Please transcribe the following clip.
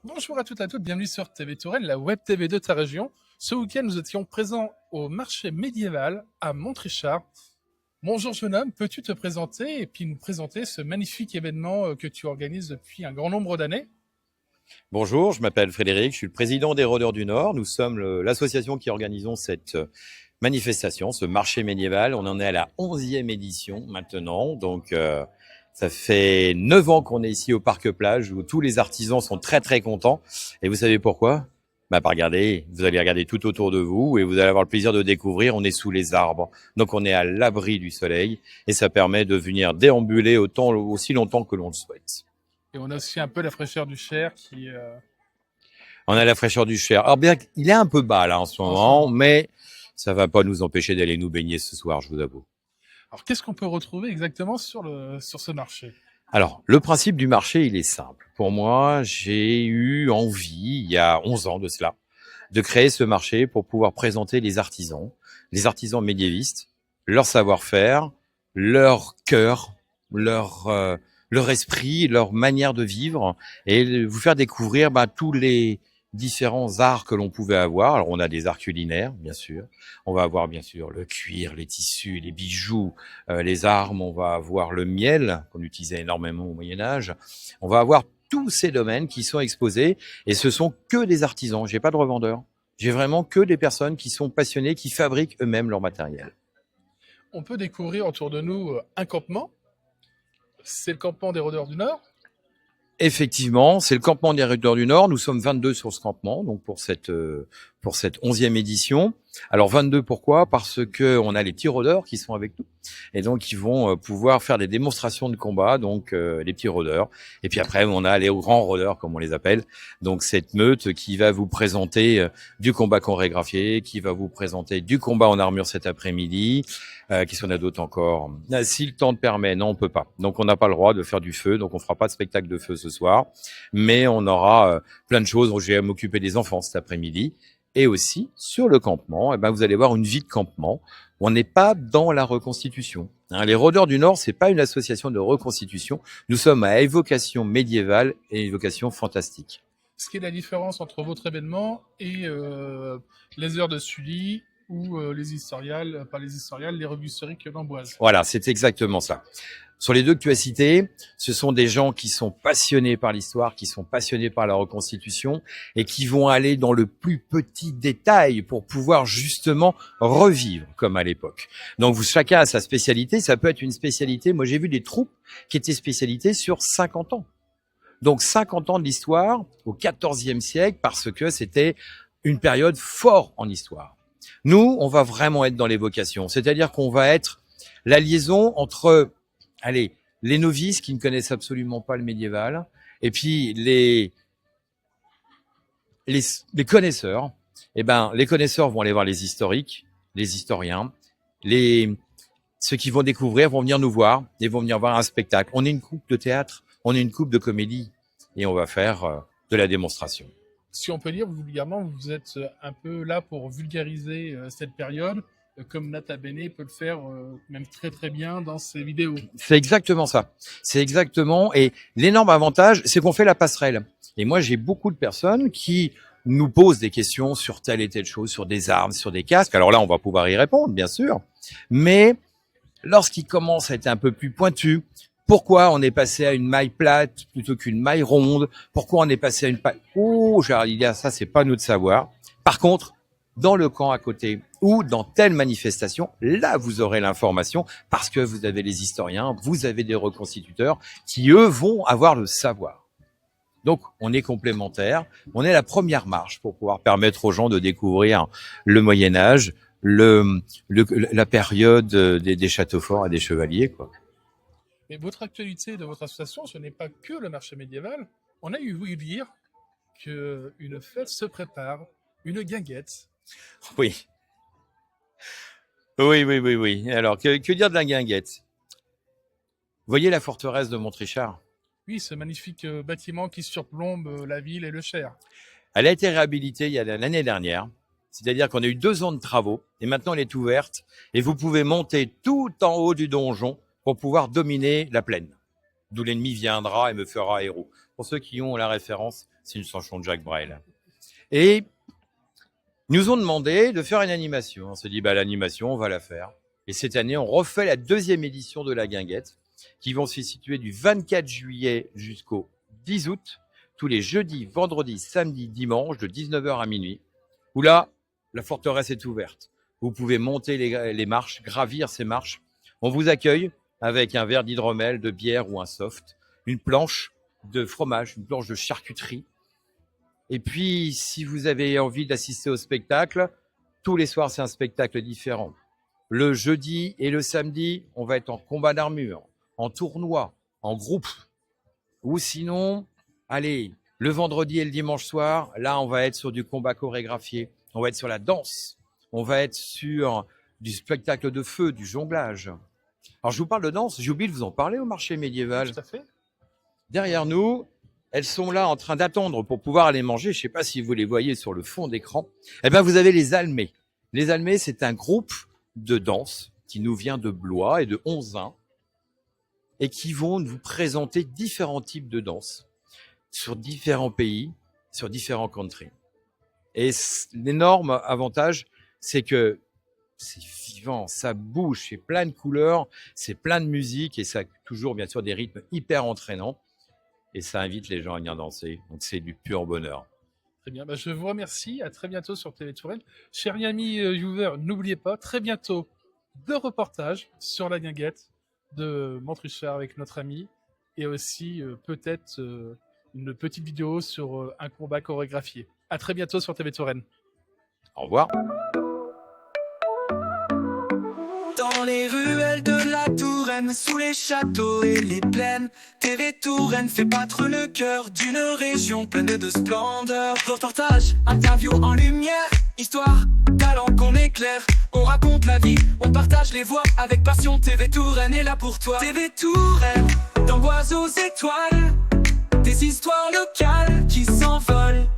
Bonjour à toutes et à tous, bienvenue sur TV Touraine, la web TV de ta région. Ce week-end, nous étions présents au marché médiéval à Montrichard. Bonjour jeune homme, peux-tu te présenter et puis nous présenter ce magnifique événement que tu organises depuis un grand nombre d'années? Bonjour, je m'appelle Frédéric, je suis le président des Rôdeurs du Nord. Nous sommes l'association qui organisons cette manifestation, ce marché médiéval. On en est à la 11e édition maintenant, donc ça fait 9 ans qu'on est ici au Parc Plage où tous les artisans sont très très contents. Et vous savez pourquoi? Vous allez regarder tout autour de vous et vous allez avoir le plaisir de découvrir. On est sous les arbres, donc on est à l'abri du soleil et ça permet de venir déambuler aussi longtemps que l'on le souhaite. Et on a aussi un peu la fraîcheur du Cher qui... On a la fraîcheur du Cher. Alors bien qu'il est un peu bas là en ce moment, mais ça va pas nous empêcher d'aller nous baigner ce soir, je vous avoue. Alors qu'est-ce qu'on peut retrouver exactement sur ce marché? Alors, le principe du marché, il est simple. Pour moi, j'ai eu envie, il y a 11 ans de cela, de créer ce marché pour pouvoir présenter les artisans médiévistes, leur savoir-faire, leur cœur, leur esprit, leur manière de vivre et vous faire découvrir tous les différents arts que l'on pouvait avoir. Alors, on a des arts culinaires, bien sûr. On va avoir, bien sûr, le cuir, les tissus, les bijoux, les armes. On va avoir le miel, qu'on utilisait énormément au Moyen-Âge. On va avoir tous ces domaines qui sont exposés et ce sont que des artisans. J'ai pas de revendeurs. J'ai vraiment que des personnes qui sont passionnées, qui fabriquent eux-mêmes leur matériel. On peut découvrir autour de nous un campement. C'est le campement des Rôdeurs du Nord. Effectivement, c'est le campement des Rôdeurs du Nord. Nous sommes 22 sur ce campement, donc pour cette 11e édition. Alors 22, pourquoi? Parce que on a les petits rôdeurs qui sont avec nous et donc ils vont pouvoir faire des démonstrations de combat, donc les petits rôdeurs. Et puis après, on a les grands rôdeurs, comme on les appelle. Donc cette meute qui va vous présenter du combat chorégraphié, qui va vous présenter du combat en armure cet après-midi. Qu'est-ce qu'on a d'autre encore? Si le temps le permet, non, on peut pas. Donc on n'a pas le droit de faire du feu, donc on fera pas de spectacle de feu ce soir. Mais on aura plein de choses. Je vais m'occuper des enfants cet après-midi. Et aussi, sur le campement, vous allez voir une vie de campement. On n'est pas dans la reconstitution. Les Rôdeurs du Nord, c'est pas une association de reconstitution. Nous sommes à évocation médiévale et évocation fantastique. Ce qui est la différence entre votre événement et les heures de Sully ou les historiales, pas les historiales, les revues historiques d'Amboise. Voilà, c'est exactement ça. Sur les deux que tu as cités, ce sont des gens qui sont passionnés par l'histoire, qui sont passionnés par la reconstitution et qui vont aller dans le plus petit détail pour pouvoir justement revivre comme à l'époque. Donc chacun a sa spécialité, ça peut être une spécialité. Moi, j'ai vu des troupes qui étaient spécialisées sur 50 ans. Donc 50 ans d'histoire au XIVe siècle parce que c'était une période forte en histoire. Nous, on va vraiment être dans l'évocation, c'est-à-dire qu'on va être la liaison entre les novices qui ne connaissent absolument pas le médiéval, et puis les connaisseurs. Les connaisseurs vont aller voir les historiques, les historiens, ceux qui vont découvrir vont venir nous voir et vont venir voir un spectacle. On est une troupe de théâtre, on est une troupe de comédie, et on va faire de la démonstration. Si on peut dire vulgairement, vous êtes un peu là pour vulgariser cette période, comme Nata Bene peut le faire même très très bien dans ses vidéos. C'est exactement ça. C'est exactement. Et l'énorme avantage, c'est qu'on fait la passerelle. Et moi, j'ai beaucoup de personnes qui nous posent des questions sur telle et telle chose, sur des armes, sur des casques. Alors là, on va pouvoir y répondre, bien sûr. Mais lorsqu'ils commencent à être un peu plus pointus, pourquoi on est passé à une maille plate plutôt qu'une maille ronde? Pourquoi on est passé à une paille... ça, c'est pas nous de savoir. Par contre, dans le camp à côté ou dans telle manifestation, là, vous aurez l'information parce que vous avez les historiens, vous avez des reconstituteurs qui, eux, vont avoir le savoir. Donc, on est complémentaires. On est la première marche pour pouvoir permettre aux gens de découvrir le Moyen-Âge, la période des châteaux forts et des chevaliers, quoi. Et votre actualité de votre association, ce n'est pas que le marché médiéval. On a eu ouï dire qu'une fête se prépare, une guinguette. Oui. Oui. Alors, que dire de la guinguette? Vous voyez la forteresse de Montrichard? Oui, ce magnifique bâtiment qui surplombe la ville et le Cher. Elle a été réhabilitée l'année dernière. C'est-à-dire qu'on a eu 2 ans de travaux et maintenant elle est ouverte et vous pouvez monter tout en haut du donjon pour pouvoir dominer la plaine. D'où l'ennemi viendra et me fera héros. Pour ceux qui ont la référence, c'est une chanson de Jacques Brel. Et ils nous ont demandé de faire une animation. On s'est dit, l'animation, on va la faire. Et cette année, on refait la 2e édition de la Guinguette, qui vont se situer du 24 juillet jusqu'au 10 août, tous les jeudis, vendredis, samedis, dimanches, de 19h à minuit, où là, la forteresse est ouverte. Vous pouvez monter les marches, gravir ces marches. On vous accueille avec un verre d'hydromel, de bière ou un soft, une planche de fromage, une planche de charcuterie. Et puis, si vous avez envie d'assister au spectacle, tous les soirs, c'est un spectacle différent. Le jeudi et le samedi, on va être en combat d'armure, en tournoi, en groupe. Ou sinon, allez, le vendredi et le dimanche soir, là, on va être sur du combat chorégraphié. On va être sur la danse. On va être sur du spectacle de feu, du jonglage. Alors, je vous parle de danse. J'ai oublié de vous en parler au marché médiéval. Tout à fait. Derrière nous, elles sont là en train d'attendre pour pouvoir aller manger. Je ne sais pas si vous les voyez sur le fond d'écran. Eh bien, vous avez les Almés. Les Almés, c'est un groupe de danse qui nous vient de Blois et de Onzain et qui vont nous présenter différents types de danse sur différents pays, sur différents countries. Et l'énorme avantage, c'est que c'est vivant, ça bouge, c'est plein de couleurs, c'est plein de musique et ça a toujours bien sûr des rythmes hyper entraînants et ça invite les gens à venir danser. Donc c'est du pur bonheur. Très bien, je vous remercie. À très bientôt sur TV Touraine. Chers amis viewers, n'oubliez pas, très bientôt, 2 reportages sur la Guinguette de Montrichard avec notre ami et aussi peut-être une petite vidéo sur un combat chorégraphié. À très bientôt sur TV Touraine. Au revoir. Dans les ruelles de la Touraine, sous les châteaux et les plaines, TV Touraine fait battre le cœur d'une région pleine de splendeur. Reportage, interview en lumière, histoire, talent qu'on éclaire. On raconte la vie, on partage les voix avec passion. TV Touraine est là pour toi. TV Touraine, d'angoisse aux étoiles, des histoires locales.